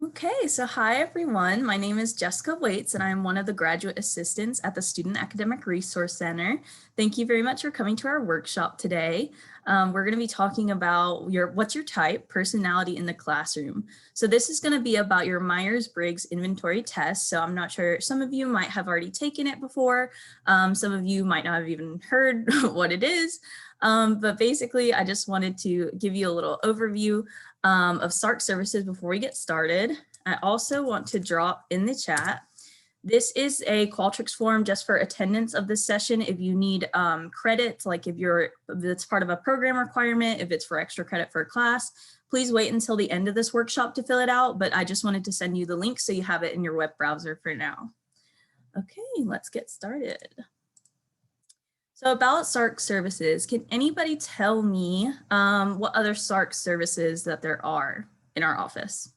Okay, so hi everyone. My name is Jessica Waits and I'm one of the graduate assistants at the Student Academic Resource Center. Thank you very much for coming to our workshop today. We're going to be talking about what's your type, personality in the classroom. So this is going to be about your Myers-Briggs inventory test. So I'm not sure, some of you might have already taken it before. Some of you might not have even heard what it is. But basically, I just wanted to give you a little overview of SARC services before we get started. I also want to drop in the chat. This is a Qualtrics form just for attendance of this session. If you need credit, like if it's part of a program requirement, if it's for extra credit for a class, please wait until the end of this workshop to fill it out. But I just wanted to send you the link so you have it in your web browser for now. Okay, let's get started. So about SARC services, can anybody tell me what other SARC services that there are in our office?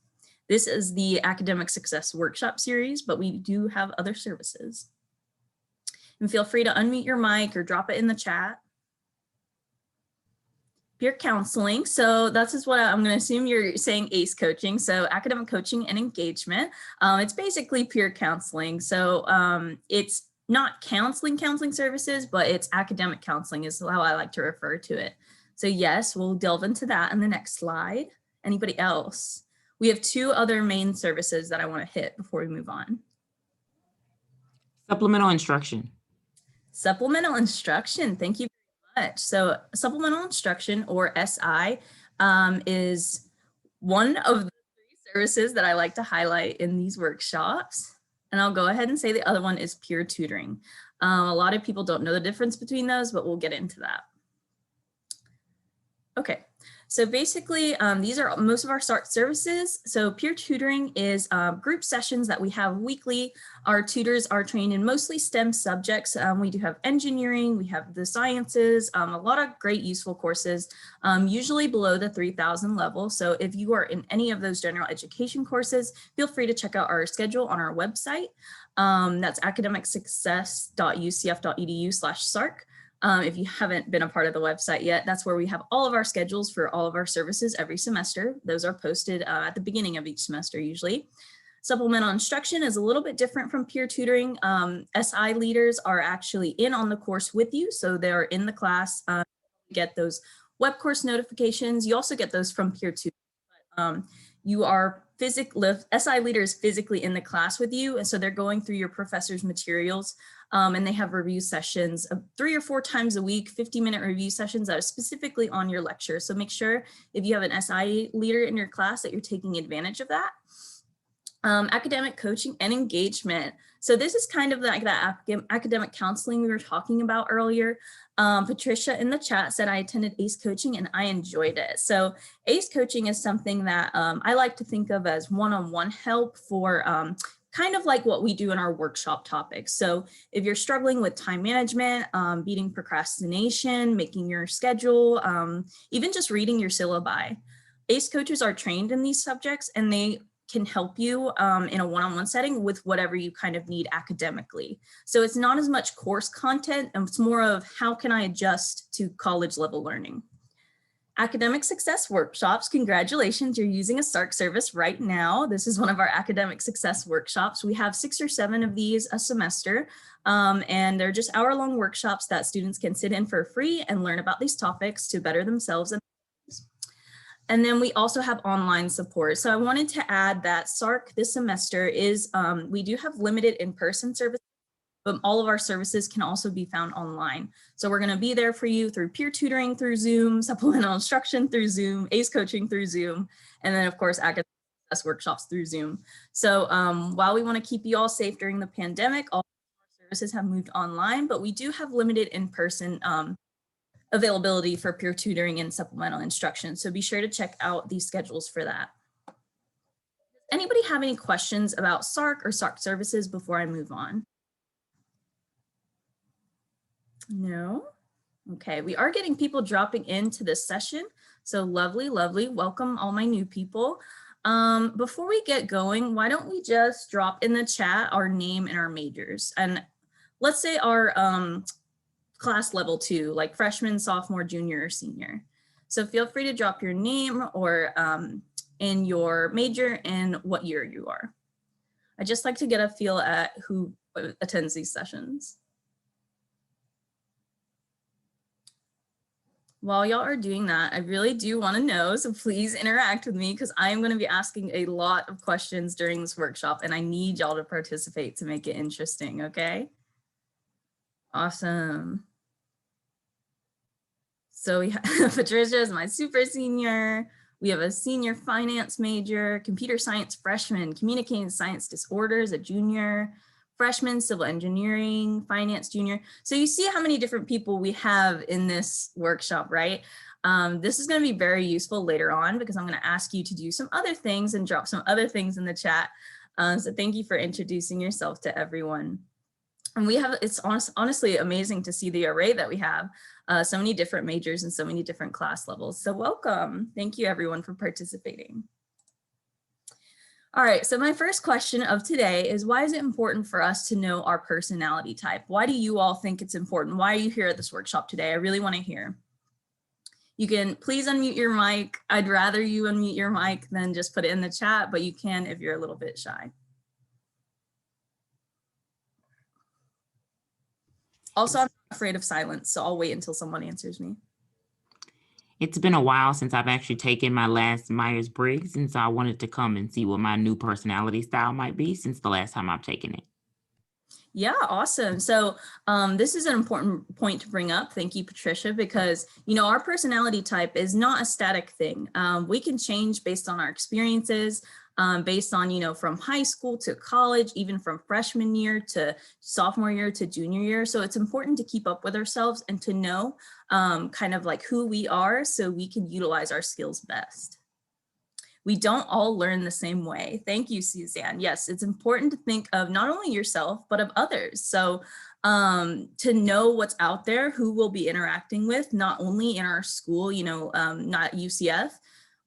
This is the Academic Success Workshop series, but we do have other services. And feel free to unmute your mic or drop it in the chat. Peer counseling. So that's just what I'm going to assume you're saying ACE coaching. So academic coaching and engagement. It's basically peer counseling. So it's not counseling services, but it's academic counseling is how I like to refer to it. So yes, we'll delve into that in the next slide. Anybody else? We have two other main services that I want to hit before we move on. Supplemental instruction. Supplemental instruction. Thank you very much. So supplemental instruction, or SI, is one of the three services that I like to highlight in these workshops. And I'll go ahead and say the other one is peer tutoring. A lot of people don't know the difference between those, but we'll get into that. Okay, so basically these are most of our SARC services. So peer tutoring is group sessions that we have weekly. Our tutors are trained in mostly STEM subjects. We do have engineering, we have the sciences, a lot of great useful courses, usually below the 3000 level. So if you are in any of those general education courses, feel free to check out our schedule on our website. That's academicsuccess.ucf.edu/SARC. If you haven't been a part of the website yet, that's where we have all of our schedules for all of our services every semester. Those are posted at the beginning of each semester usually. Supplemental instruction is a little bit different from peer tutoring. SI leaders are actually in on the course with you, so they're in the class. You get those web course notifications. You also get those from peer tutoring. You are SI leaders physically in the class with you, and so they're going through your professor's materials. And they have review sessions 3 or 4 times a week, 50-minute review sessions that are specifically on your lecture. So make sure if you have an SI leader in your class that you're taking advantage of that. Academic coaching and engagement. So this is kind of like that academic counseling we were talking about earlier. Patricia in the chat said I attended ACE coaching and I enjoyed it. So ACE coaching is something that I like to think of as one-on-one help for kind of like what we do in our workshop topics. So if you're struggling with time management, beating procrastination, making your schedule, even just reading your syllabi, ACE coaches are trained in these subjects and they can help you in a one-on-one setting with whatever you kind of need academically. So it's not as much course content, and it's more of how can I adjust to college level learning. Academic success workshops, congratulations, you're using a SARC service right now. This is one of our academic success workshops. We have 6 or 7 of these a semester, and they're just hour-long workshops that students can sit in for free and learn about these topics to better themselves. And then we also have online support. So I wanted to add that SARC this semester is, we do have limited in-person services, but all of our services can also be found online. So we're gonna be there for you through peer tutoring through Zoom, supplemental instruction through Zoom, ACE coaching through Zoom, and then of course academic workshops through Zoom. So while we wanna keep you all safe during the pandemic, all our services have moved online, but we do have limited in-person availability for peer tutoring and supplemental instruction. So be sure to check out these schedules for that. Does anybody have any questions about SARC or SARC services before I move on? No? Okay, we are getting people dropping into this session. So lovely, lovely. Welcome all my new people. Before we get going, why don't we just drop in the chat our name and our majors? And let's say our class level 2, like freshman, sophomore, junior, or senior. So feel free to drop your name or in your major and what year you are. I just like to get a feel at who attends these sessions. While y'all are doing that, I really do want to know, so please interact with me because I'm going to be asking a lot of questions during this workshop and I need y'all to participate to make it interesting, okay? Awesome. So we have Patricia is my super senior. We have a senior finance major, computer science freshman, communicating science disorders, a junior, freshman, civil engineering, finance junior. So you see how many different people we have in this workshop, right? This is going to be very useful later on because I'm going to ask you to do some other things and drop some other things in the chat. So thank you for introducing yourself to everyone. And we have, it's honestly amazing to see the array that we have, so many different majors and so many different class levels. So welcome. Thank you everyone for participating. All right, so my first question of today is, why is it important for us to know our personality type? Why do you all think it's important? Why are you here at this workshop today? I really want to hear. You can please unmute your mic. I'd rather you unmute your mic than just put it in the chat, but you can if you're a little bit shy. Also, I'm not afraid of silence, so I'll wait until someone answers me. It's been a while since I've actually taken my last Myers-Briggs, and so I wanted to come and see what my new personality style might be since the last time I've taken it. Yeah, awesome. So this is an important point to bring up. Thank you, Patricia, because, you know, our personality type is not a static thing. We can change based on our experiences, based on, you know, from high school to college, even from freshman year to sophomore year to junior year. So it's important to keep up with ourselves and to know kind of like who we are so we can utilize our skills best. We don't all learn the same way. Thank you, Suzanne. Yes, it's important to think of not only yourself, but of others. So to know what's out there, who we'll be interacting with, not only in our school, you know, not UCF,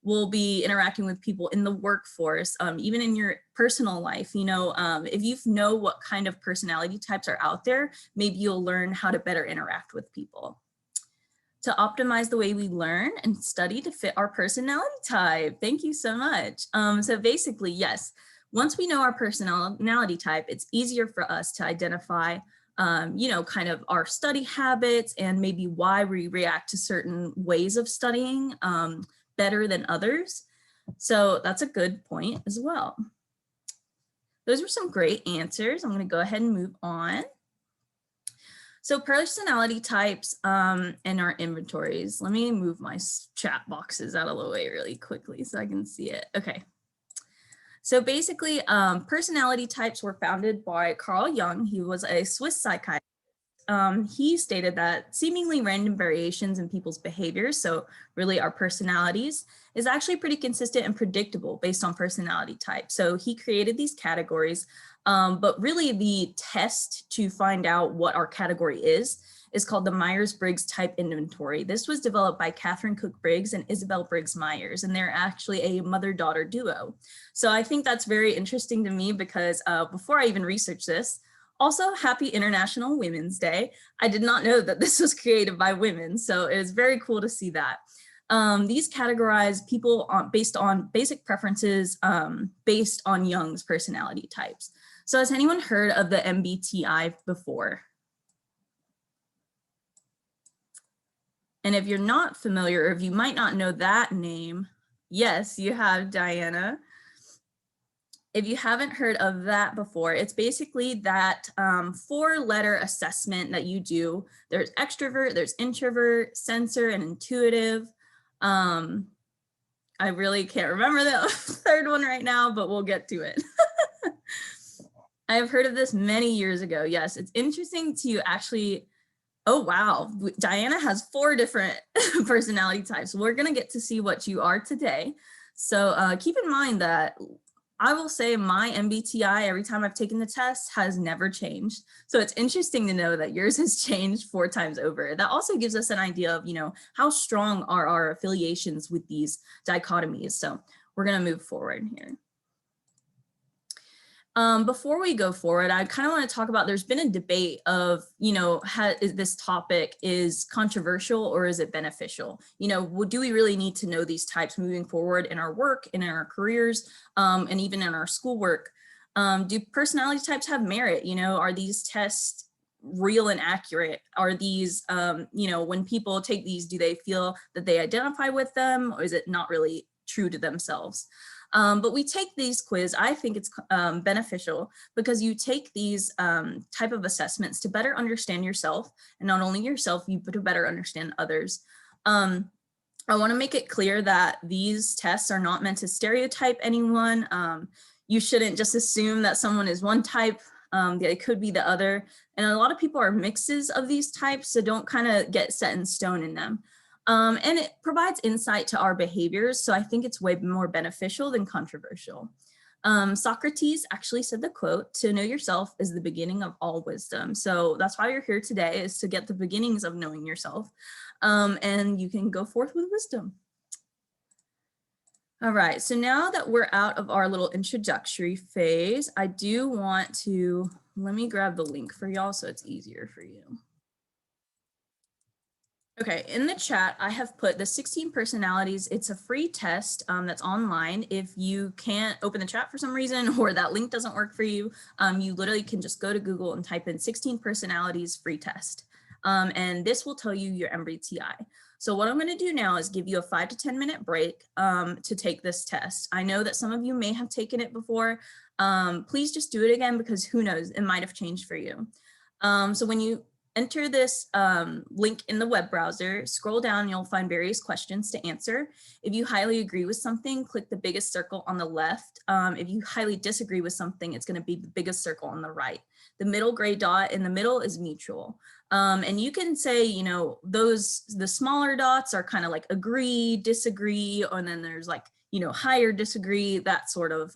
we'll be interacting with people in the workforce, even in your personal life. You know, if you know what kind of personality types are out there, maybe you'll learn how to better interact with people. To optimize the way we learn and study to fit our personality type. Thank you so much. So basically, yes, once we know our personality type, it's easier for us to identify, you know, kind of our study habits and maybe why we react to certain ways of studying better than others. So that's a good point as well. Those were some great answers. I'm going to go ahead and move on. So personality types and our inventories. Let me move my chat boxes out of the way really quickly so I can see it. Okay. So basically, personality types were founded by Carl Jung. He was a Swiss psychiatrist. He stated that seemingly random variations in people's behaviors, so really our personalities, is actually pretty consistent and predictable based on personality type. So he created these categories, but really the test to find out what our category is called the Myers-Briggs Type Inventory. This was developed by Catherine Cook Briggs and Isabel Briggs Myers, and they're actually a mother-daughter duo. So I think that's very interesting to me because before I even researched this, also, happy International Women's Day. I did not know that this was created by women, so it was very cool to see that. These categorize people based on basic preferences based on Jung's personality types. So has anyone heard of the MBTI before? And if you're not familiar, or if you might not know that name, yes, you have, Diana. If you haven't heard of that before, it's basically that 4-letter assessment that you do. There's extrovert, there's introvert, sensor, and intuitive. I really can't remember the third one right now, but we'll get to it. I have heard of this many years ago. Yes, it's interesting to actually, oh wow, Diana has 4 different personality types. We're gonna get to see what you are today. So keep in mind that I will say my MBTI, every time I've taken the test, has never changed. So it's interesting to know that yours has changed 4 times over. That also gives us an idea of, you know, how strong are our affiliations with these dichotomies. So we're going to move forward here. Before we go forward, I kind of want to talk about, there's been a debate of, this topic is controversial or is it beneficial? Do we really need to know these types moving forward in our work, in our careers, and even in our schoolwork? Do personality types have merit? Are these tests real and accurate? Are these, when people take these, do they feel that they identify with them, or is it not really true to themselves? But we take these quiz, I think it's beneficial because you take these type of assessments to better understand yourself, and not only yourself, but to better understand others. I want to make it clear that these tests are not meant to stereotype anyone. You shouldn't just assume that someone is one type. They could be the other. And a lot of people are mixes of these types, so don't kind of get set in stone in them. And it provides insight to our behaviors, so I think it's way more beneficial than controversial. Socrates actually said the quote, "To know yourself is the beginning of all wisdom." So that's why you're here today, is to get the beginnings of knowing yourself, and you can go forth with wisdom. All right, so now that we're out of our little introductory phase, I do want to, let me grab the link for y'all so it's easier for you. Okay, in the chat, I have put the 16 personalities. It's a free test that's online. If you can't open the chat for some reason, or that link doesn't work for you, you literally can just go to Google and type in 16 personalities free test. And this will tell you your MBTI. So what I'm going to do now is give you a 5 to 10 minute break to take this test. I know that some of you may have taken it before. Please just do it again, because who knows, it might have changed for you. So when you enter this link in the web browser, scroll down, you'll find various questions to answer. If you highly agree with something, click the biggest circle on the left. If you highly disagree with something, it's going to be the biggest circle on the right. The middle gray dot in the middle is mutual. And you can say, the smaller dots are kind of like agree, disagree, and then there's like, higher disagree, that sort of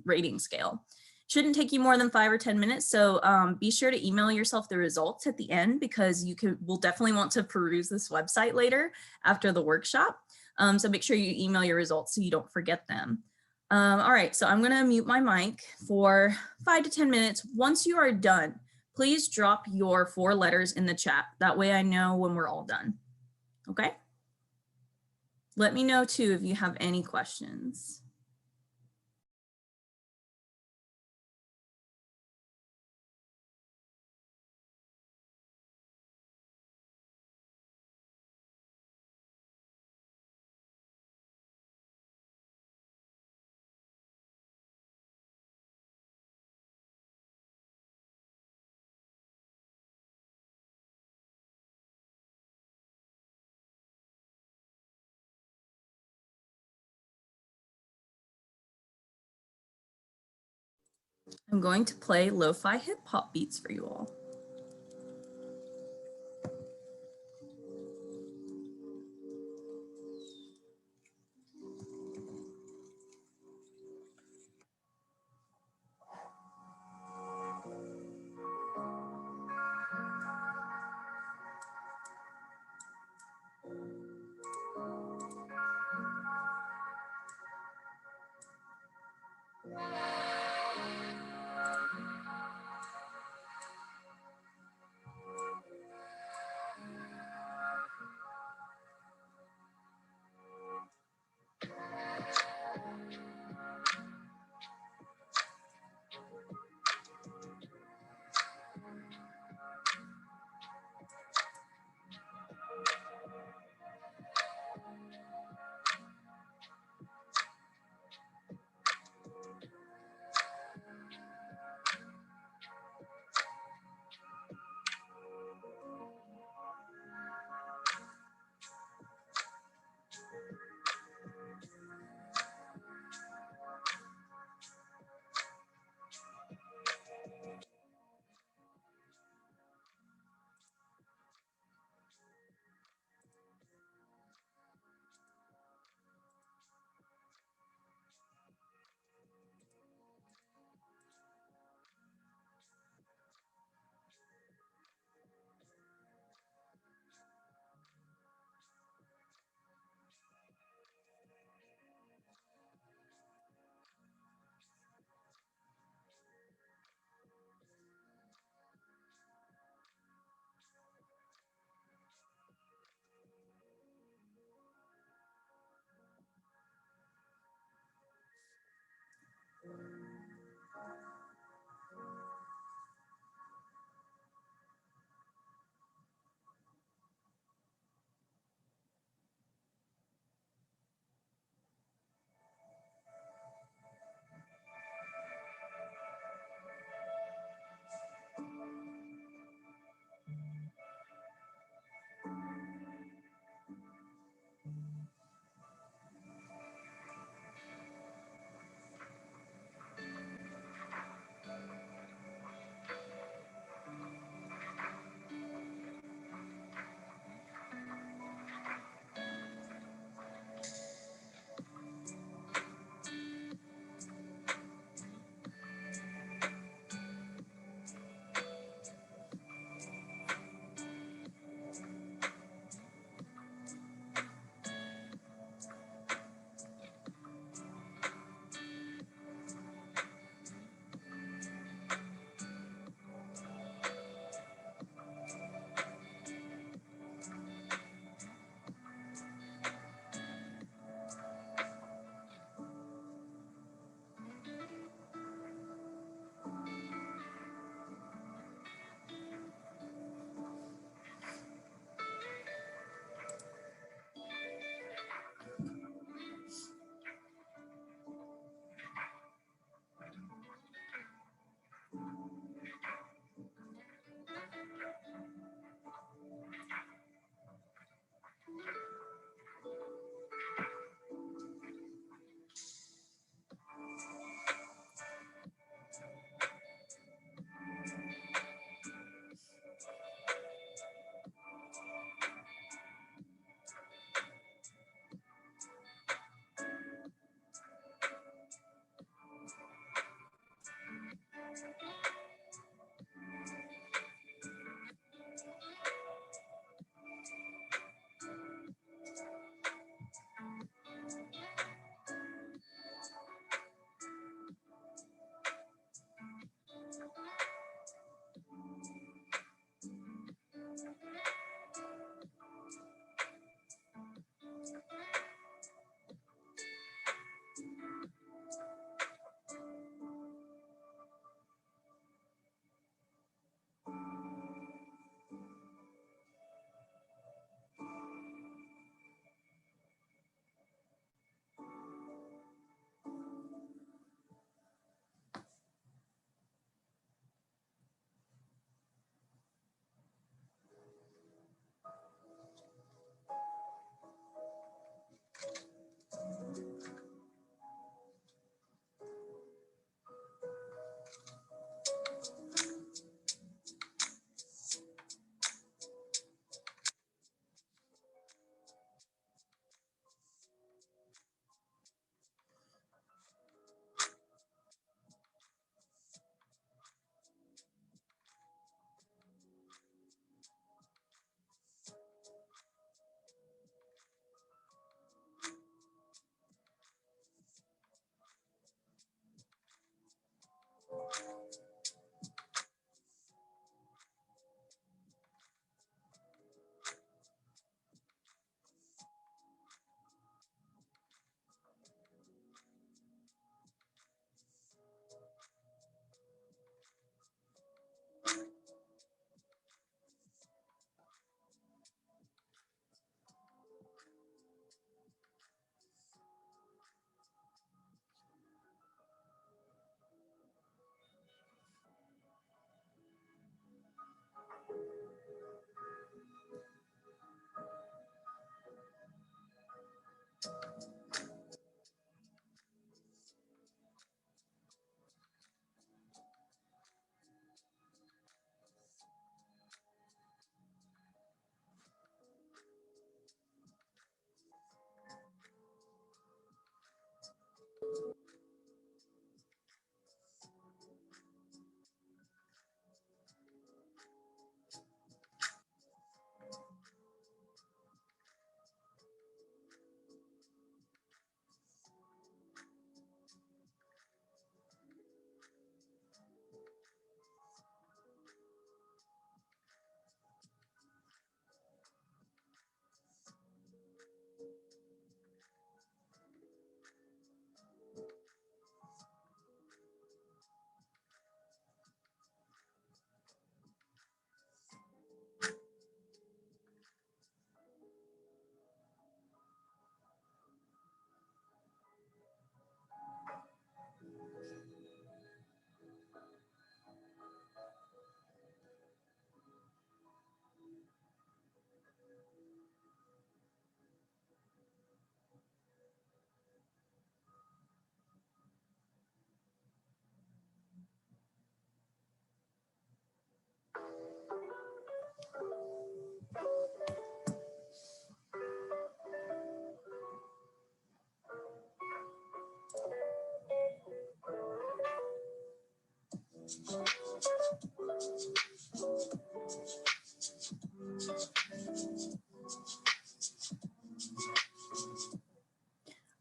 rating scale. Shouldn't take you more than 5 or 10 minutes. So be sure to email yourself the results at the end, because will definitely want to peruse this website later after the workshop. So make sure you email your results so you don't forget them. All right, so I'm going to mute my mic for 5 to 10 minutes. Once you are done, please drop your 4 letters in the chat. That way I know when we're all done. Okay? Let me know too if you have any questions. I'm going to play lo-fi hip hop beats for you all.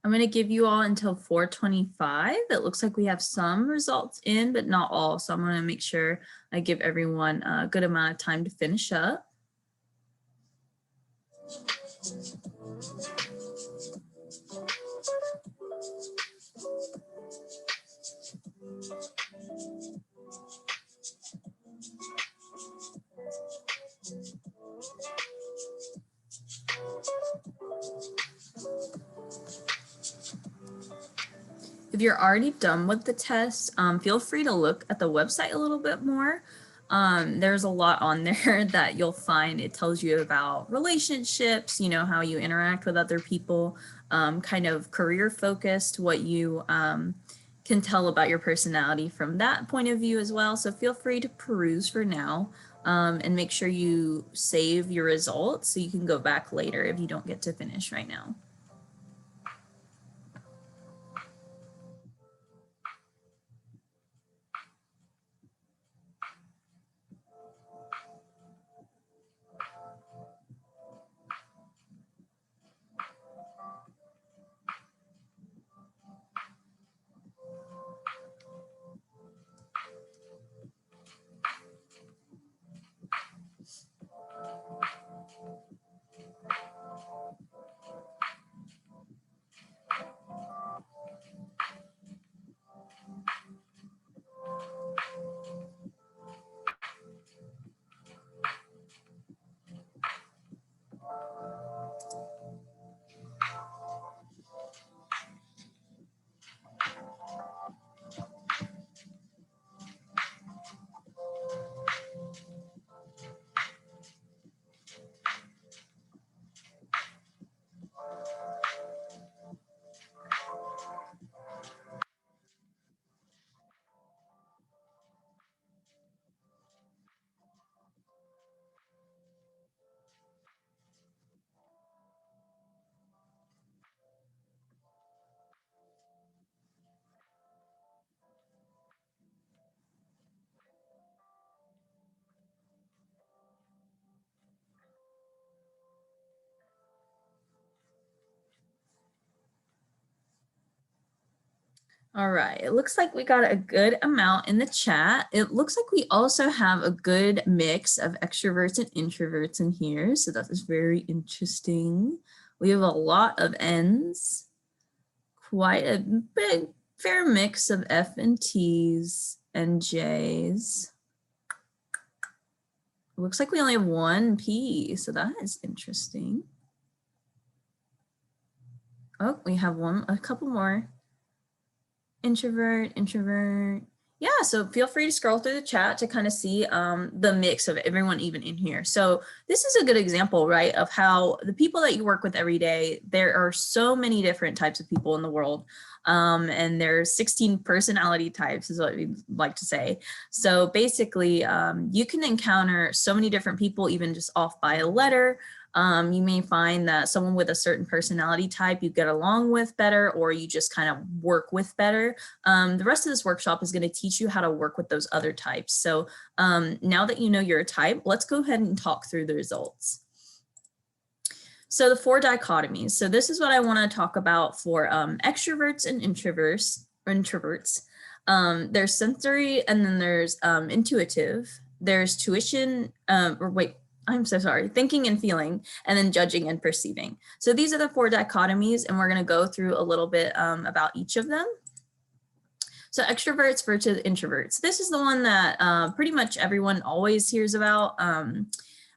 I'm going to give you all until 4:25. It looks like we have some results in, but not all. So I'm going to make sure I give everyone a good amount of time to finish up. If you're already done with the test, feel free to look at the website a little bit more. There's a lot on there that you'll find. It tells you about relationships, you know, how you interact with other people, kind of career focused, what you can tell about your personality from that point of view as well. So feel free to peruse for now, and make sure you save your results so you can go back later if you don't get to finish right now. All right, it looks like we got a good amount in the chat. It looks like we also have a good mix of extroverts and introverts in here. So that is very interesting. We have a lot of N's, quite a big, fair mix of F and T's and J's. It looks like we only have one P, so that is interesting. Oh, we have a couple more. Introvert. Yeah, so feel free to scroll through the chat to kind of see the mix of everyone even in here. So this is a good example, right, of how the people that you work with every day, there are so many different types of people in the world. And there's 16 personality types is what we like to say. So basically, you can encounter so many different people, even just off by a letter. You may find that someone with a certain personality type you get along with better, or you just kind of work with better. The rest of this workshop is going to teach you how to work with those other types. So now that you know you're a type, let's go ahead and talk through the results. So the 4 dichotomies. So this is what I want to talk about for extroverts and introverts. There's sensory, and then there's intuitive. There's thinking and feeling, and then judging and perceiving. So these are the 4 dichotomies, and we're going to go through a little bit about each of them. So extroverts versus introverts. This is the one that pretty much everyone always hears about,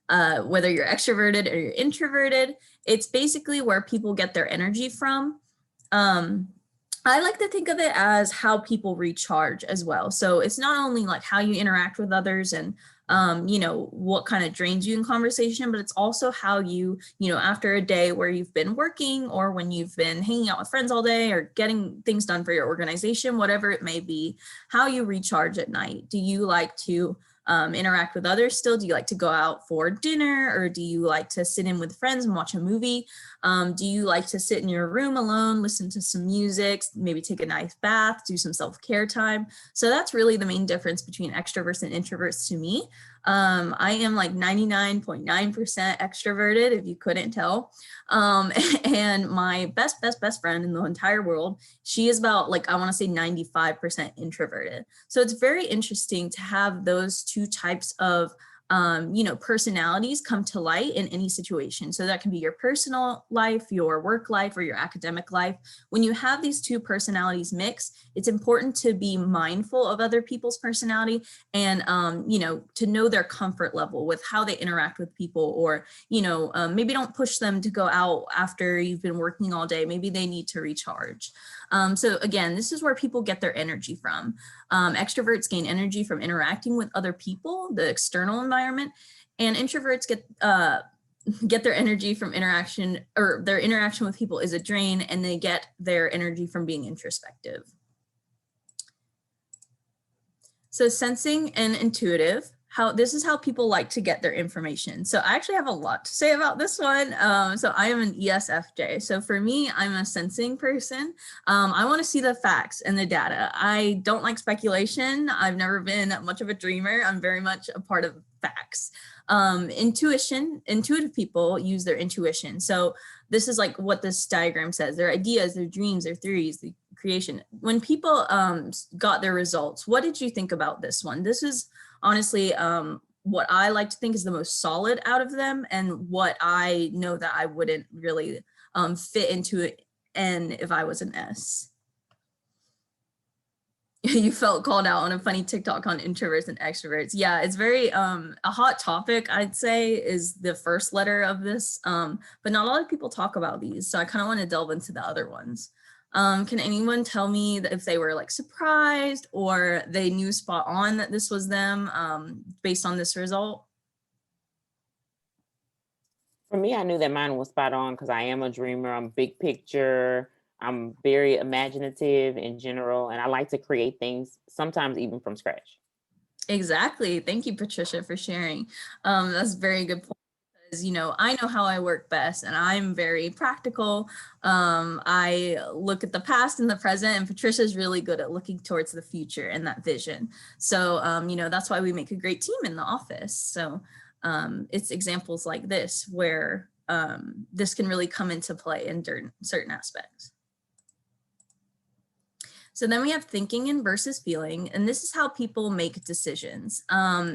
whether you're extroverted or you're introverted. It's basically where people get their energy from. I like to think of it as how people recharge as well. So it's not only like how you interact with others and you know, what kind of drains you in conversation, but it's also how you know, after a day where you've been working, or when you've been hanging out with friends all day, or getting things done for your organization, whatever it may be, how you recharge at night. Do you like to interact with others still? Do you like to go out for dinner, or do you like to sit in with friends and watch a movie? Do you like to sit in your room alone, listen to some music, maybe take a nice bath, do some self-care time? So that's really the main difference between extroverts and introverts to me. I am like 99.9% extroverted, if you couldn't tell. And my best friend in the entire world, she is about like, I want to say 95% introverted. So it's very interesting to have those two types of personalities come to light in any situation. So that can be your personal life, your work life, or your academic life. When you have these two personalities mix, it's important to be mindful of other people's personality and, to know their comfort level with how they interact with people, or, maybe don't push them to go out after you've been working all day. Maybe they need to recharge. So again, this is where people get their energy from. Extroverts gain energy from interacting with other people, the external environment, and introverts get their energy from interaction, or their interaction with people is a drain, and they get their energy from being introspective. So sensing and intuitive, this is how people like to get their information. So I actually have a lot to say about this one. So I am an ESFJ. So for me, I'm a sensing person. I want to see the facts and the data. I don't like speculation. I've never been much of a dreamer. I'm very much a part of facts. Intuitive people use their intuition. So this is like what this diagram says: their ideas, their dreams, their theories, the creation. When people got their results, what did you think about this one? This is honestly what I like to think is the most solid out of them, and what I know that I wouldn't really fit into it, and if I was an S. You felt called out on a funny TikTok on introverts and extroverts. Yeah, it's very a hot topic, I'd say, is the first letter of this, but not a lot of people talk about these, so I kind of want to delve into the other ones. Can anyone tell me that if they were like surprised, or they knew spot on that this was them based on this result? For me, I knew that mine was spot on because I am a dreamer. I'm big picture. I'm very imaginative in general, and I like to create things, sometimes even from scratch. Exactly. Thank you, Patricia, for sharing. That's a very good point. I know how I work best, and I'm very practical. I look at the past and the present, and Patricia's really good at looking towards the future and that vision. So, that's why we make a great team in the office. So it's examples like this where this can really come into play in certain aspects. So then we have thinking and versus feeling, and this is how people make decisions.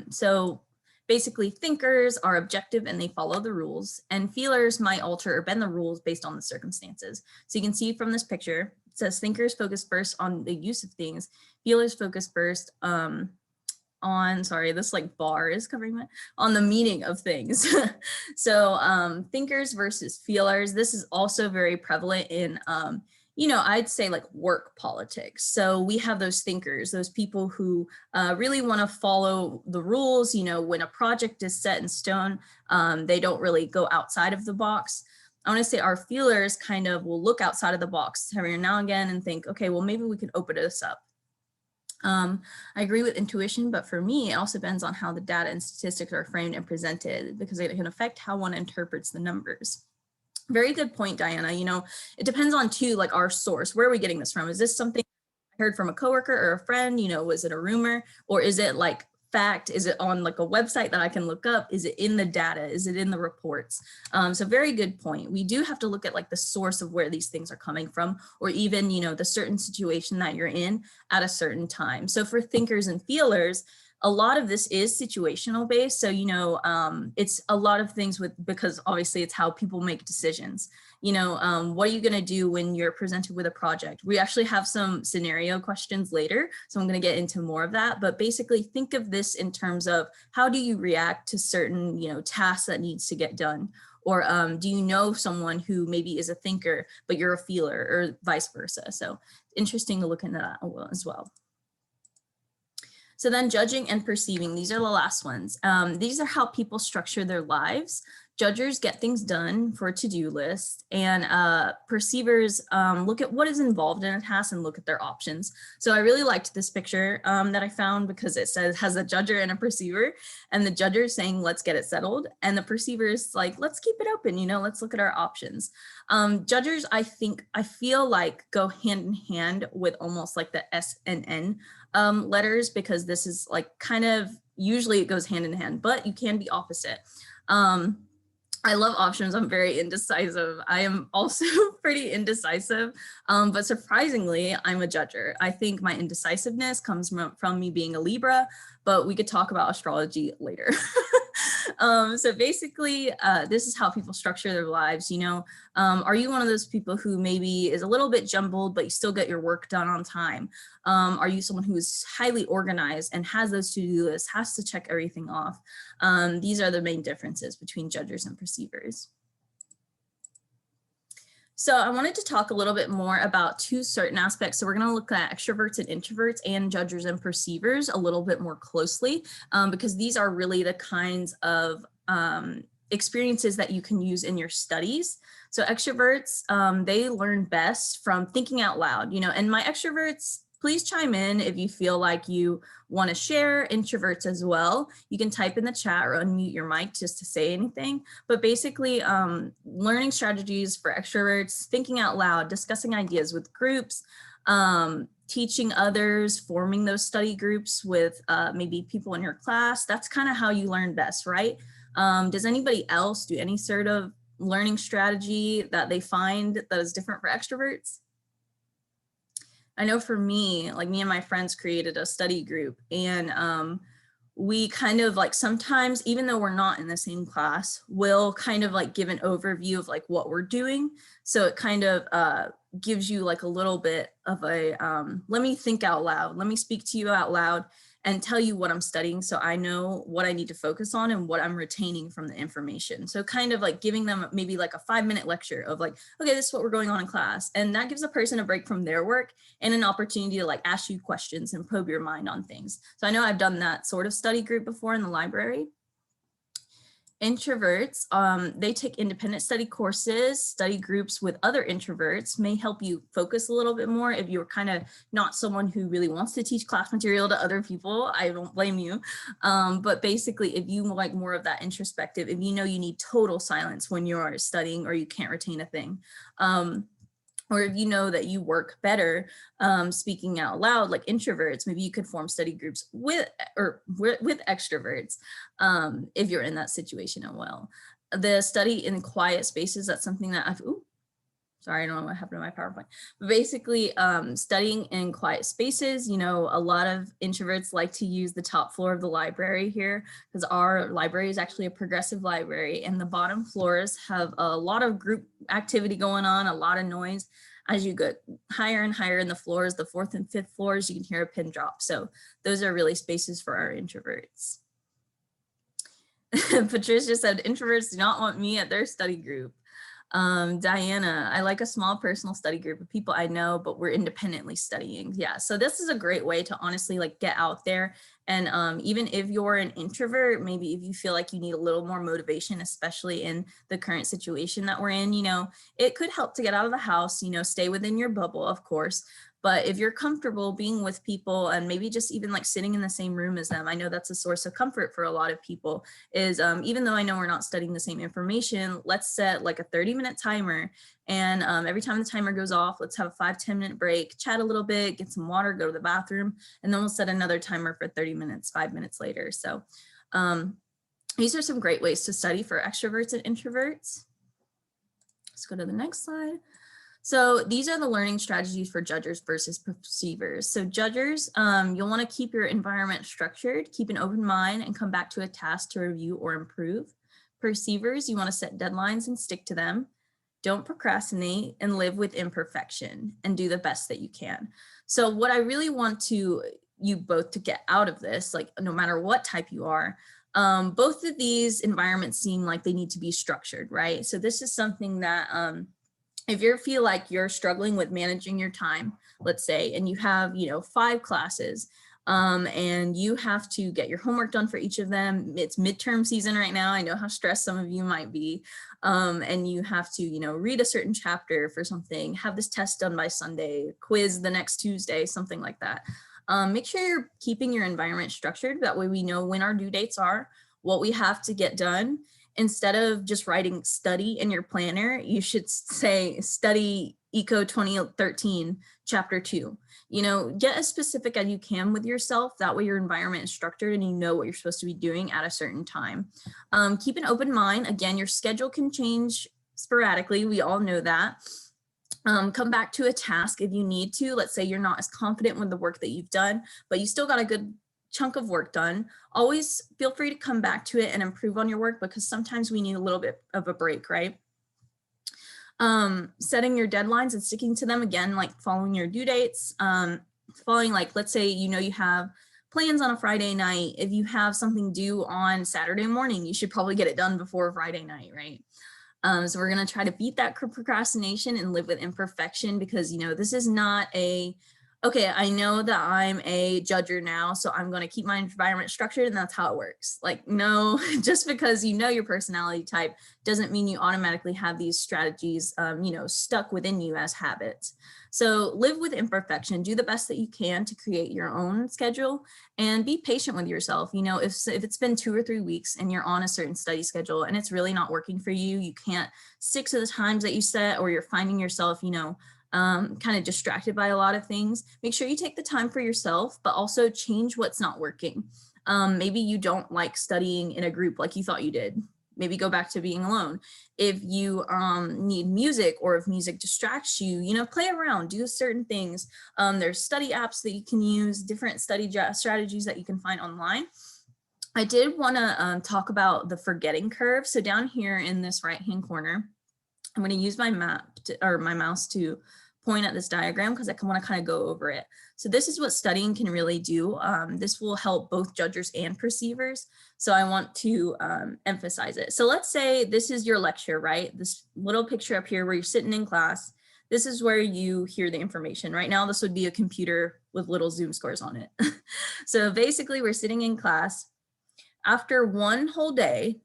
So basically, thinkers are objective and they follow the rules, and feelers might alter or bend the rules based on the circumstances. So you can see from this picture, it says thinkers focus first on the use of things, feelers focus first on, sorry, this like bar is covering on the meaning of things. So thinkers versus feelers, this is also very prevalent in I'd say like work politics. So we have those thinkers, those people who really want to follow the rules. When a project is set in stone, they don't really go outside of the box. I want to say our feelers kind of will look outside of the box every now and again and think, okay, well, maybe we could open this up. I agree with intuition, but for me, it also depends on how the data and statistics are framed and presented, because it can affect how one interprets the numbers. Very good point, Diana. It depends on too, like our source. Where are we getting this from? Is this something I heard from a coworker or a friend? Was it a rumor, or is it like fact? Is it on like a website that I can look up? Is it in the data? Is it in the reports? So very good point. We do have to look at like the source of where these things are coming from, or even, the certain situation that you're in at a certain time. So for thinkers and feelers, a lot of this is situational based. So, it's a lot of things because obviously it's how people make decisions. What are you going to do when you're presented with a project? We actually have some scenario questions later, so I'm going to get into more of that. But basically think of this in terms of how do you react to certain, tasks that needs to get done? Or do you know someone who maybe is a thinker, but you're a feeler, or vice versa? So interesting to look into that as well. So then judging and perceiving, these are the last ones. These are how people structure their lives. Judgers get things done for a to-do list, and perceivers look at what is involved in a task and look at their options. So I really liked this picture that I found because it has a judger and a perceiver, and the judger is saying, let's get it settled. And the perceiver is like, let's keep it open, let's look at our options. Judgers, I feel like go hand in hand with almost like the S and N letters, because this is like kind of, usually it goes hand in hand, but you can be opposite. I love options. I'm very indecisive. I am also pretty indecisive, but surprisingly, I'm a judger. I think my indecisiveness comes from me being a Libra, but we could talk about astrology later. So basically, this is how people structure their lives. Are you one of those people who maybe is a little bit jumbled, but you still get your work done on time? Are you someone who is highly organized and has those to-do lists, has to check everything off? These are the main differences between judgers and perceivers. So I wanted to talk a little bit more about two certain aspects. So we're going to look at extroverts and introverts and judgers and perceivers a little bit more closely, because these are really the kinds of experiences that you can use in your studies. So extroverts, they learn best from thinking out loud, and my extroverts, please chime in if you feel like you want to share. Introverts as well. You can type in the chat or unmute your mic just to say anything. But basically, learning strategies for extroverts, thinking out loud, discussing ideas with groups, teaching others, forming those study groups with maybe people in your class. That's kind of how you learn best, right? Does anybody else do any sort of learning strategy that they find that is different for extroverts? I know for me, like me and my friends created a study group, and we kind of like sometimes, even though we're not in the same class, we'll kind of like give an overview of like what we're doing. So it kind of gives you like a little bit of a, let me think out loud, let me speak to you out loud and tell you what I'm studying, so I know what I need to focus on and what I'm retaining from the information. So kind of like giving them maybe like a 5-minute lecture of like, okay, this is what we're going on in class. And that gives a person a break from their work and an opportunity to like ask you questions and probe your mind on things. So I know I've done that sort of study group before in the library. Introverts, they take independent study courses. Study groups with other introverts may help you focus a little bit more. If you're kind of not someone who really wants to teach class material to other people, I don't blame you. But basically, if you like more of that introspective, if you know you need total silence when you're studying or you can't retain a thing, or if you know that you work better speaking out loud, like introverts, maybe you could form study groups with extroverts if you're in that situation as well. The study in quiet spaces, that's something that I've, sorry, I don't know what happened to my PowerPoint. But basically, studying in quiet spaces, a lot of introverts like to use the top floor of the library here, because our library is actually a progressive library, and the bottom floors have a lot of group activity going on, a lot of noise. As you get higher and higher in the floors, the 4th and 5th floors, you can hear a pin drop. So those are really spaces for our introverts. Patricia said, introverts do not want me at their study group. Diana, I like a small personal study group of people I know, but we're independently studying. Yeah, so this is a great way to honestly like get out there. And even if you're an introvert, maybe if you feel like you need a little more motivation, especially in the current situation that we're in, it could help to get out of the house, stay within your bubble, of course. But if you're comfortable being with people and maybe just even like sitting in the same room as them, I know that's a source of comfort for a lot of people, is even though I know we're not studying the same information, let's set like a 30-minute timer. And every time the timer goes off, let's have a 5-10 minute break, chat a little bit, get some water, go to the bathroom, and then we'll set another timer for 30 minutes, 5 minutes later. So these are some great ways to study for extroverts and introverts. Let's go to the next slide. So these are the learning strategies for judgers versus perceivers. So judgers, you'll want to keep your environment structured, keep an open mind, and come back to a task to review or improve. Perceivers, you want to set deadlines and stick to them. Don't procrastinate and live with imperfection and do the best that you can. So what I really want you both to get out of this, like no matter what type you are, both of these environments seem like they need to be structured, right? So this is something that if you feel like you're struggling with managing your time, let's say, and you have, 5 classes, And you have to get your homework done for each of them. It's midterm season right now. I know how stressed some of you might be. And you have to, you know, read a certain chapter for something, have this test done by Sunday, quiz the next Tuesday, something like that. Make sure you're keeping your environment structured. That way we know when our due dates are, what we have to get done. Instead of just writing study in your planner, you should say study Eco 2013, chapter 2. You know, get as specific as you can with yourself. That way your environment is structured and you know what you're supposed to be doing at a certain time. Keep an open mind. Again, your schedule can change sporadically. We all know that. Come back to a task if you need to. Let's say you're not as confident with the work that you've done, but you still got a good chunk of work done. Always feel free to come back to it and improve on your work, because sometimes we need a little bit of a break, right? Setting your deadlines and sticking to them, again, like following your due dates, following, like, let's say, you know, you have plans on a Friday night. If you have something due on Saturday morning, you should probably get it done before Friday night, right? So we're going to try to beat that procrastination and live with imperfection, because, you know, this is not a, okay, I know that I'm a judger now, so I'm going to keep my environment structured and that's how it works. Like, no, just because you know your personality type doesn't mean you automatically have these strategies, you know, stuck within you as habits. So live with imperfection, do the best that you can to create your own schedule, and be patient with yourself. You know, if it's been 2 or 3 weeks and you're on a certain study schedule and it's really not working for you, you can't stick to the times that you set, or you're finding yourself, you know, kind of distracted by a lot of things, make sure you take the time for yourself, but also change what's not working. Maybe you don't like studying in a group like you thought you did. Maybe go back to being alone. If you need music, or if music distracts you, you know, play around, do certain things. There's study apps that you can use, different study strategies that you can find online. I did want to talk about the forgetting curve. So down here in this right-hand corner, I'm going to use my my mouse to point at this diagram, because I want to kind of go over it. So this is what studying can really do. This will help both judgers and perceivers. So I want to emphasize it. So let's say this is your lecture, right? This little picture up here where you're sitting in class. This is where you hear the information. Right now, this would be a computer with little Zoom scores on it. So basically, we're sitting in class. After one whole day,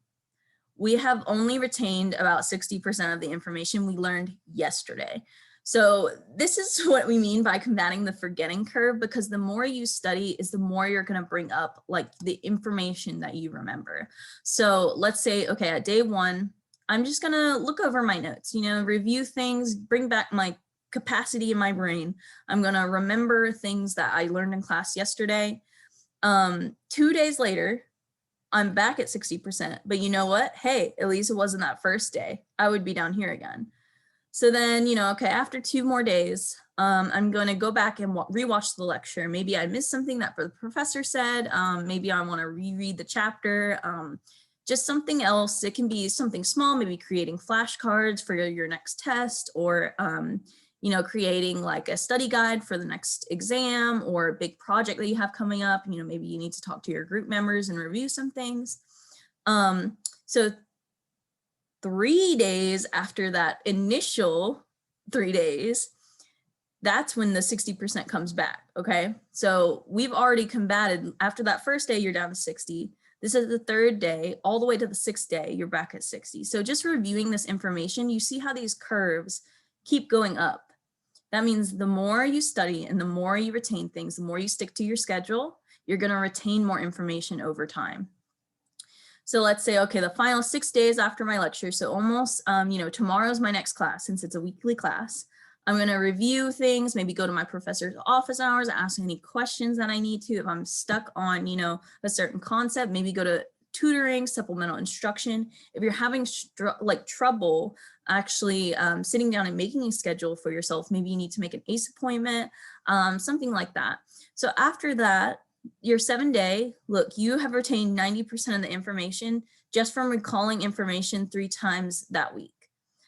we have only retained about 60% of the information we learned yesterday. So this is what we mean by combating the forgetting curve, because the more you study is the more you're going to bring up like the information that you remember. So let's say, okay, at day 1, I'm just going to look over my notes, you know, review things, bring back my capacity in my brain. I'm going to remember things that I learned in class yesterday. 2 days later, I'm back at 60%, but you know what? Hey, at least it wasn't that first day. I would be down here again. So then, you know, okay, after 2 more days, I'm going to go back and rewatch the lecture. Maybe I missed something that the professor said. Maybe I want to reread the chapter, just something else. It can be something small, maybe creating flashcards for your next test, or, you know, creating like a study guide for the next exam, or a big project that you have coming up. You know, maybe you need to talk to your group members and review some things. So 3 days after that initial 3 days, that's when the 60% comes back, okay? So we've already combated, after that first day, you're down to 60. This is the 3rd day, all the way to the 6th day, you're back at 60. So just reviewing this information, you see how these curves keep going up. That means the more you study and the more you retain things, the more you stick to your schedule, you're gonna retain more information over time. So let's say, okay, the final 6 days after my lecture, so almost, you know, tomorrow's my next class, since it's a weekly class. I'm going to review things, maybe go to my professor's office hours, ask any questions that I need to. If I'm stuck on, you know, a certain concept, maybe go to tutoring, supplemental instruction. If you're having trouble actually sitting down and making a schedule for yourself, maybe you need to make an ACE appointment, something like that. So after that, your 7-day, look, you have retained 90% of the information just from recalling information 3 times that week.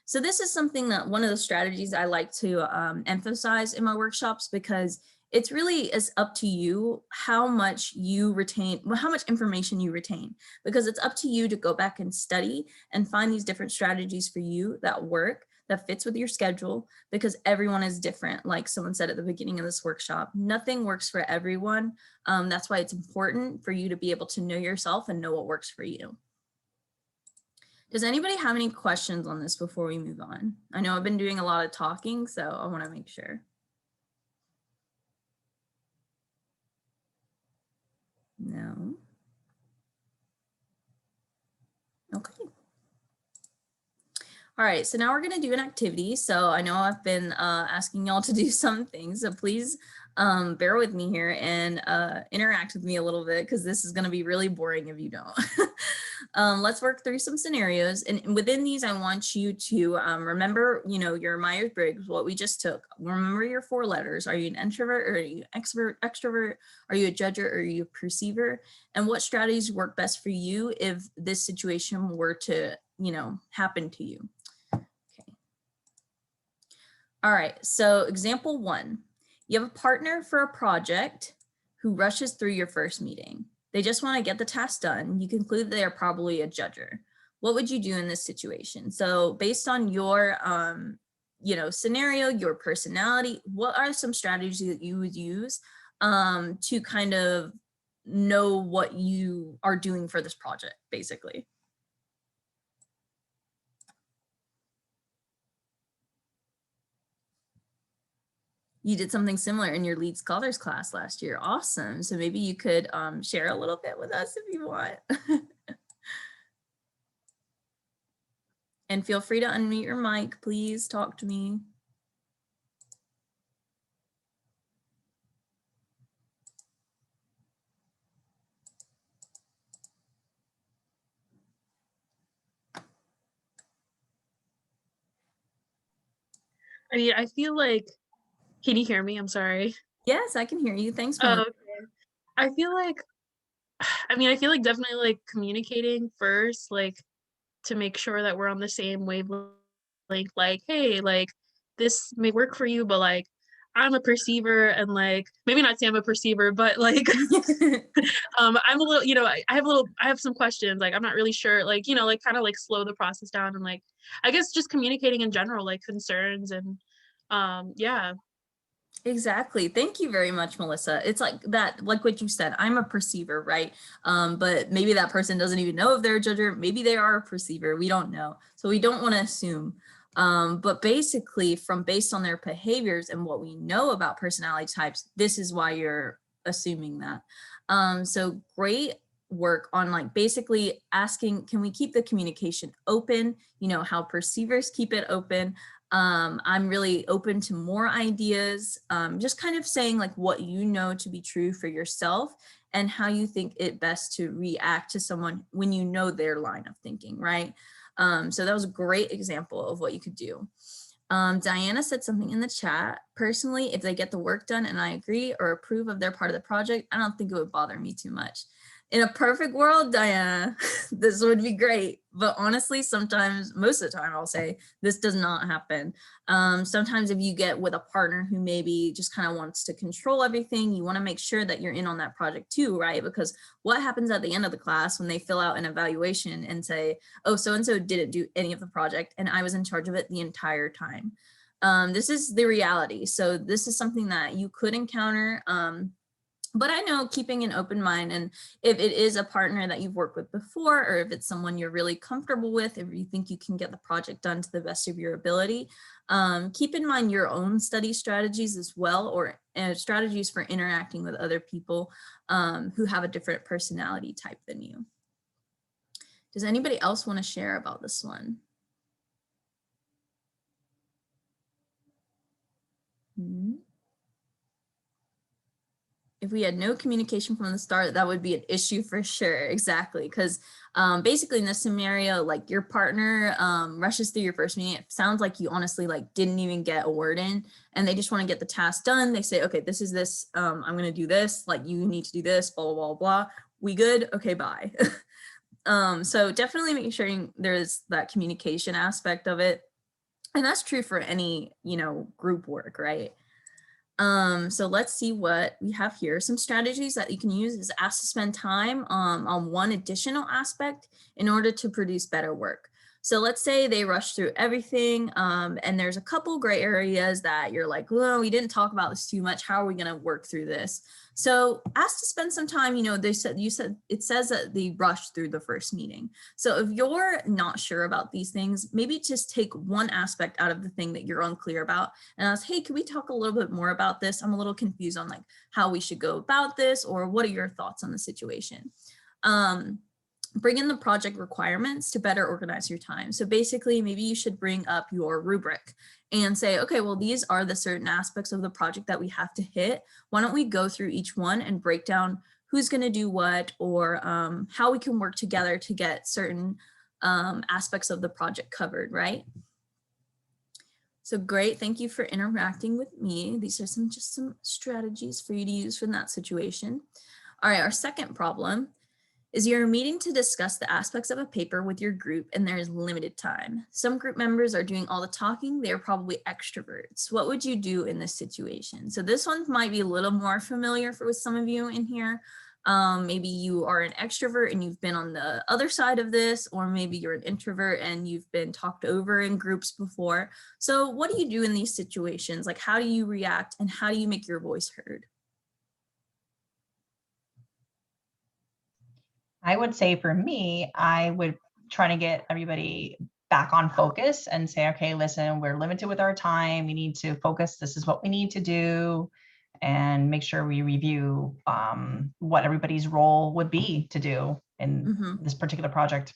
So this is something that one of the strategies I like to emphasize in my workshops, because it's really is up to you how much you retain, how much information you retain, because it's up to you to go back and study and find these different strategies for you that work, that fits with your schedule, because everyone is different. Like someone said at the beginning of this workshop, nothing works for everyone. That's why it's important for you to be able to know yourself and know what works for you. Does anybody have any questions on this before we move on? I know I've been doing a lot of talking, so I want to make sure. No. Okay. All right, so now we're gonna do an activity. So I know I've been asking y'all to do some things, so please bear with me here and interact with me a little bit, because this is gonna be really boring if you don't. Let's work through some scenarios, and within these, I want you to remember, you know, your Myers-Briggs, what we just took. Remember your 4 letters. Are you an introvert, or are you extrovert? Are you a judger, or are you a perceiver? And what strategies work best for you if this situation were to, you know, happen to you? Okay. All right, so example 1, you have a partner for a project who rushes through your first meeting. They just want to get the task done. You conclude they are probably a judger. What would you do in this situation? So based on your, you know, scenario, your personality, what are some strategies that you would use to kind of know what you are doing for this project, basically? You did something similar in your lead scholars class last year. Awesome. So maybe you could share a little bit with us if you want. And feel free to unmute your mic, please talk to me. I mean, I feel like, can you hear me? I'm sorry. Yes, I can hear you. Thanks, Oh, Melissa. okay. I feel like, I feel like definitely like communicating first, like to make sure that we're on the same wavelength, like, hey, like this may work for you, but like I'm a perceiver, and like maybe not say I'm a perceiver, but like I'm a little, you know, I have some questions, like I'm not really sure, like, you know, like kind of like slow the process down, and like I guess just communicating in general, like concerns, and yeah. Exactly. Thank you very much, Melissa. It's like that, like what you said, I'm a perceiver, right? But maybe that person doesn't even know if they're a judger. Maybe they are a perceiver. We don't know. So we don't want to assume. But basically, based on their behaviors and what we know about personality types, this is why you're assuming that. So great work on like basically asking, can we keep the communication open? You know, how perceivers keep it open. I'm really open to more ideas, just kind of saying like what you know to be true for yourself and how you think it best to react to someone when you know their line of thinking, right? So that was a great example of what you could do. Diana said something in the chat. Personally, if they get the work done and I agree or approve of their part of the project, I don't think it would bother me too much. In a perfect world, Diana, this would be great. But honestly, sometimes, most of the time, I'll say this does not happen. Sometimes if you get with a partner who maybe just kind of wants to control everything, you want to make sure that you're in on that project too, right? Because what happens at the end of the class when they fill out an evaluation and say, oh, so-and-so didn't do any of the project and I was in charge of it the entire time. This is the reality. So this is something that you could encounter. But I know keeping an open mind, and if it is a partner that you've worked with before, or if it's someone you're really comfortable with, if you think you can get the project done to the best of your ability, keep in mind your own study strategies as well, or strategies for interacting with other people who have a different personality type than you. Does anybody else want to share about this one? If we had no communication from the start, that would be an issue for sure. Exactly. Because basically in this scenario, like your partner rushes through your first meeting. It sounds like you honestly like didn't even get a word in and they just want to get the task done. They say, okay, this is this. I'm going to do this. Like you need to do this, blah, blah, blah, blah. We good? Okay, bye. So definitely make sure there's that communication aspect of it. And that's true for any, you know, group work, right? So let's see what we have here. Some strategies that you can use is ask to spend time on one additional aspect in order to produce better work. So let's say they rush through everything, and there's a couple gray areas that you're like, well, we didn't talk about this too much. How are we going to work through this? So ask to spend some time. It says that they rushed through the first meeting. So if you're not sure about these things, maybe just take one aspect out of the thing that you're unclear about and ask, hey, can we talk a little bit more about this? I'm a little confused on like how we should go about this, or what are your thoughts on the situation? Bring in the project requirements to better organize your time. So basically, maybe you should bring up your rubric and say, okay, well, these are the certain aspects of the project that we have to hit. Why don't we go through each one and break down who's going to do what, or how we can work together to get certain aspects of the project covered, right? So great, thank you for interacting with me. These are just some strategies for you to use from that situation. All right, our second problem is you're meeting to discuss the aspects of a paper with your group and there is limited time. Some group members are doing all the talking. They are probably extroverts. What would you do in this situation? So this one might be a little more familiar with some of you in here. Maybe you are an extrovert and you've been on the other side of this, or maybe you're an introvert and you've been talked over in groups before. So what do you do in these situations? Like, how do you react and how do you make your voice heard? I would say for me, I would try to get everybody back on focus and say, okay, listen, we're limited with our time. We need to focus. This is what we need to do, and make sure we review what everybody's role would be to do in this particular project.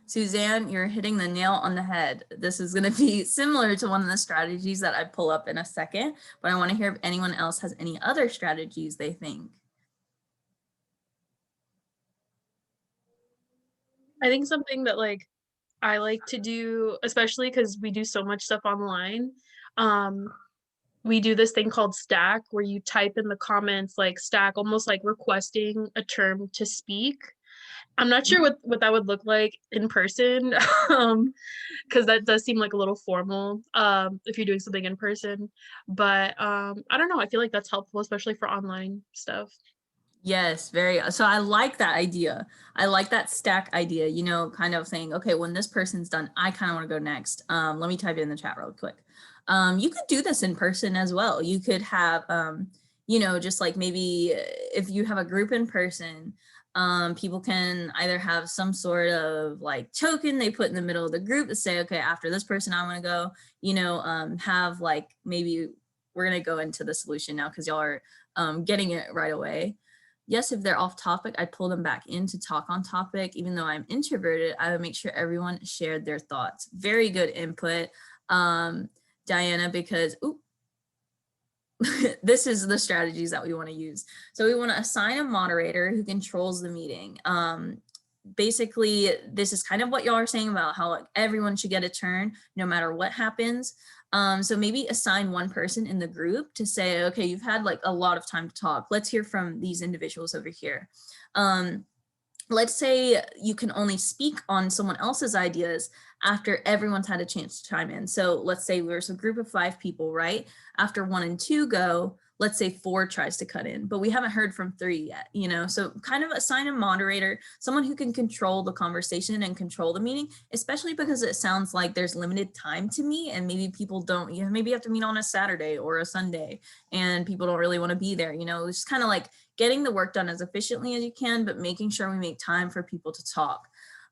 Suzanne, you're hitting the nail on the head. This is going to be similar to one of the strategies that I pull up in a second, but I want to hear if anyone else has any other strategies they think. I think something that like I like to do, especially because we do so much stuff online, we do this thing called stack, where you type in the comments like stack, almost like requesting a term to speak. I'm not sure what that would look like in person, because that does seem like a little formal if you're doing something in person. But I don't know, I feel like that's helpful, especially for online stuff. Yes, very. So I like that idea. I like that stack idea, kind of saying, okay, when this person's done, I kind of want to go next. Let me type it in the chat real quick. You could do this in person as well. You could have, just like maybe if you have a group in person, people can either have some sort of like token they put in the middle of the group to say, okay, after this person, I want to go, have like, maybe we're going to go into the solution now because y'all are getting it right away. Yes, if they're off topic, I'd pull them back in to talk on topic. Even though I'm introverted, I would make sure everyone shared their thoughts. Very good input, Diana, because this is the strategies that we want to use. So we want to assign a moderator who controls the meeting. Basically, this is kind of what y'all are saying about how like, everyone should get a turn no matter what happens. So maybe assign one person in the group to say, okay, you've had like a lot of time to talk. Let's hear from these individuals over here. Let's say you can only speak on someone else's ideas after everyone's had a chance to chime in. So let's say there's a group of 5 people, right? After 1 and 2 go, let's say 4 tries to cut in, but we haven't heard from 3 yet, so kind of assign a moderator, someone who can control the conversation and control the meeting, especially because it sounds like there's limited time to meet and maybe people don't, maybe you have to meet on a Saturday or a Sunday and people don't really want to be there, it's kind of like getting the work done as efficiently as you can, but making sure we make time for people to talk.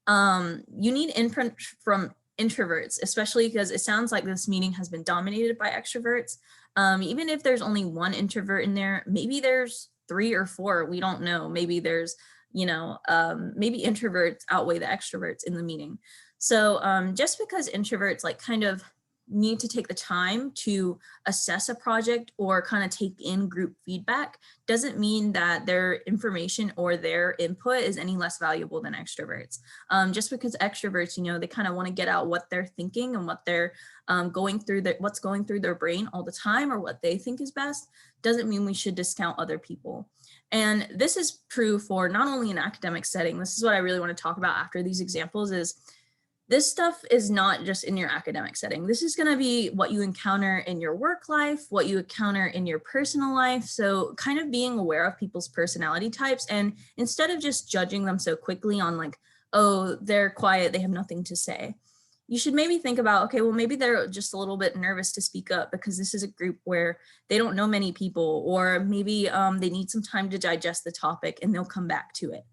You need input from introverts, especially because it sounds like this meeting has been dominated by extroverts. Even if there's only 1 introvert in there, maybe there's 3 or 4, we don't know. Maybe there's, maybe introverts outweigh the extroverts in the meeting. So just because introverts like kind of need to take the time to assess a project or kind of take in group feedback doesn't mean that their information or their input is any less valuable than extroverts. Just because extroverts, they kind of want to get out what they're thinking and what they're what's going through their brain all the time or what they think is best, doesn't mean we should discount other people. And this is true for not only an academic setting. This is what I really want to talk about after these examples is this stuff is not just in your academic setting. This is going to be what you encounter in your work life, what you encounter in your personal life. So kind of being aware of people's personality types, and instead of just judging them so quickly on like, oh, they're quiet, they have nothing to say. You should maybe think about, okay, well, maybe they're just a little bit nervous to speak up because this is a group where they don't know many people, or maybe they need some time to digest the topic and they'll come back to it.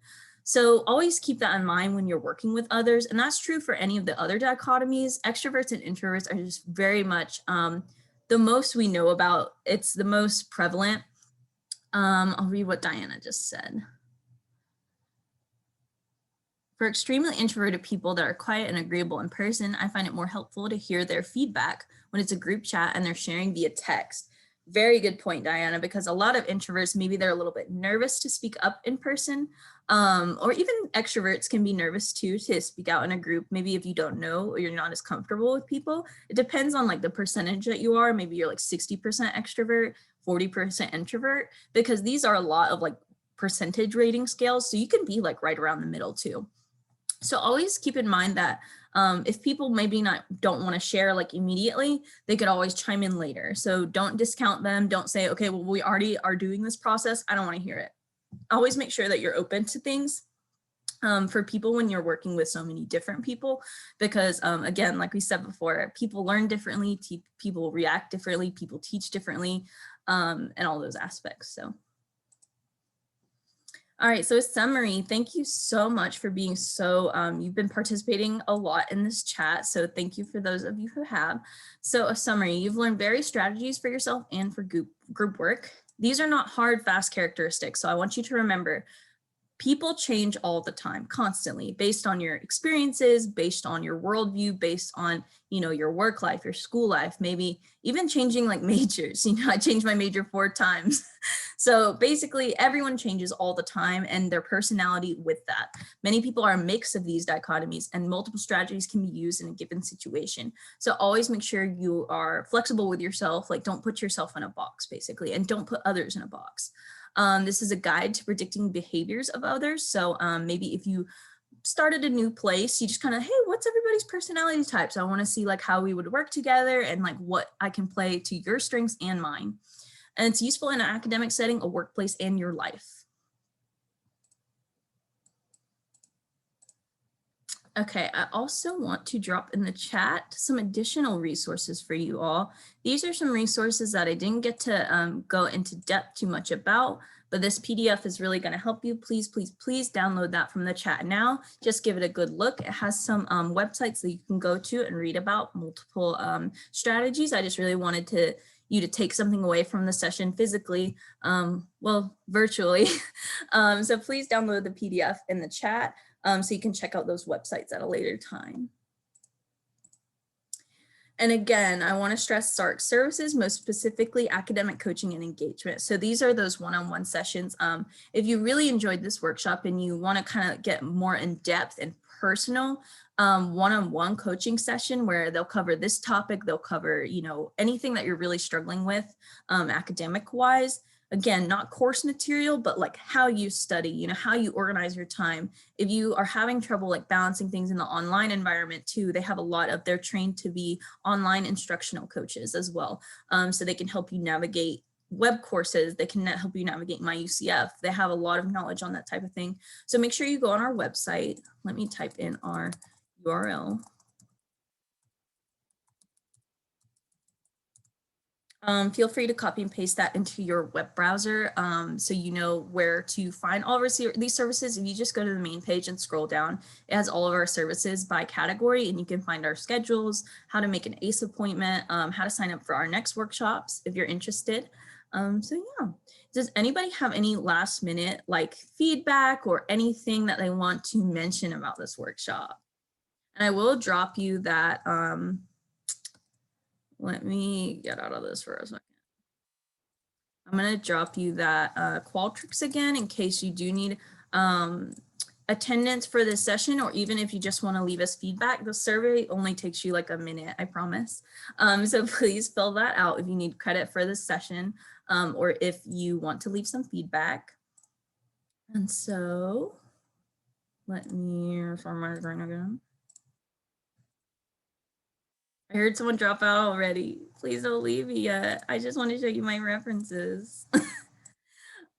So always keep that in mind when you're working with others. And that's true for any of the other dichotomies. Extroverts and introverts are just very much the most we know about. It's the most prevalent. I'll read what Diana just said. For extremely introverted people that are quiet and agreeable in person, I find it more helpful to hear their feedback when it's a group chat and they're sharing via text. Very good point, Diana, because a lot of introverts, maybe they're a little bit nervous to speak up in person, or even extroverts can be nervous too to speak out in a group. Maybe if you don't know or you're not as comfortable with people, it depends on like the percentage that you are. Maybe you're like 60% extrovert, 40% introvert, because these are a lot of like percentage rating scales. So you can be like right around the middle too. So always keep in mind that if people maybe don't want to share like immediately, they could always chime in later. So don't discount them. Don't say, okay, well, we already are doing this process, I don't want to hear it. Always make sure that you're open to things for people when you're working with so many different people, because again, like we said before, people learn differently, people react differently, people teach differently, and all those aspects. So. All right, so a summary, thank you so much for being you've been participating a lot in this chat, so thank you for those of you who have. So a summary, you've learned various strategies for yourself and for group work. These are not hard, fast characteristics, so I want you to remember, people change all the time, constantly, based on your experiences, based on your worldview, based on, your work life, your school life, maybe even changing like majors. I changed my major 4 times. So basically everyone changes all the time, and their personality with that. Many people are a mix of these dichotomies, and multiple strategies can be used in a given situation. So always make sure you are flexible with yourself, like don't put yourself in a box basically, and don't put others in a box. This is a guide to predicting behaviors of others. So maybe if you started a new place, you just kind of, hey, what's everybody's personality types? I want to see like how we would work together and like what I can play to your strengths and mine. And it's useful in an academic setting, a workplace, and your life. Okay, I also want to drop in the chat some additional resources for you all. These are some resources that I didn't get to go into depth too much about, but this PDF is really going to help you. Please, please, please download that from the chat now. Just give it a good look. It has some websites that you can go to and read about multiple strategies. I just really wanted you to take something away from the session physically, well, virtually. So please download the PDF in the chat so you can check out those websites at a later time. And again, I want to stress SARC services, most specifically academic coaching and engagement. So these are those one-on-one sessions. If you really enjoyed this workshop and you want to kind of get more in depth and personal, one-on-one coaching session where they'll cover this topic, they'll cover, anything that you're really struggling with academic-wise. Again, not course material, but like how you study, how you organize your time. If you are having trouble like balancing things in the online environment too, they have they're trained to be online instructional coaches as well. So they can help you navigate web courses, they can help you navigate My UCF. They have a lot of knowledge on that type of thing. So make sure you go on our website. Let me type in our URL. Feel free to copy and paste that into your web browser so you know where to find all of these services. If you just go to the main page and scroll down, it has all of our services by category, and you can find our schedules, how to make an ACE appointment, how to sign up for our next workshops if you're interested. So yeah, does anybody have any last minute like feedback or anything that they want to mention about this workshop? And I will drop you that, let me get out of this for a second. I'm going to drop you that Qualtrics again in case you do need attendance for this session, or even if you just want to leave us feedback. The survey only takes you like a minute, I promise. So please fill that out if you need credit for this session or if you want to leave some feedback. And so let me reform my screen again. I heard someone drop out already. Please don't leave me yet. I just want to show you my references. So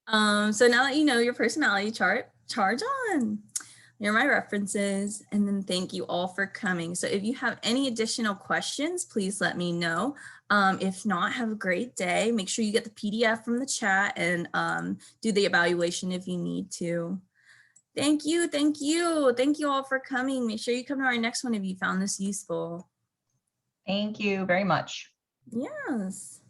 now that you know your personality chart, charge on. Here are my references, and then thank you all for coming. So if you have any additional questions, please let me know. If not, have a great day. Make sure you get the PDF from the chat and do the evaluation if you need to. Thank you, thank you. Thank you all for coming. Make sure you come to our next one if you found this useful. Thank you very much. Yes.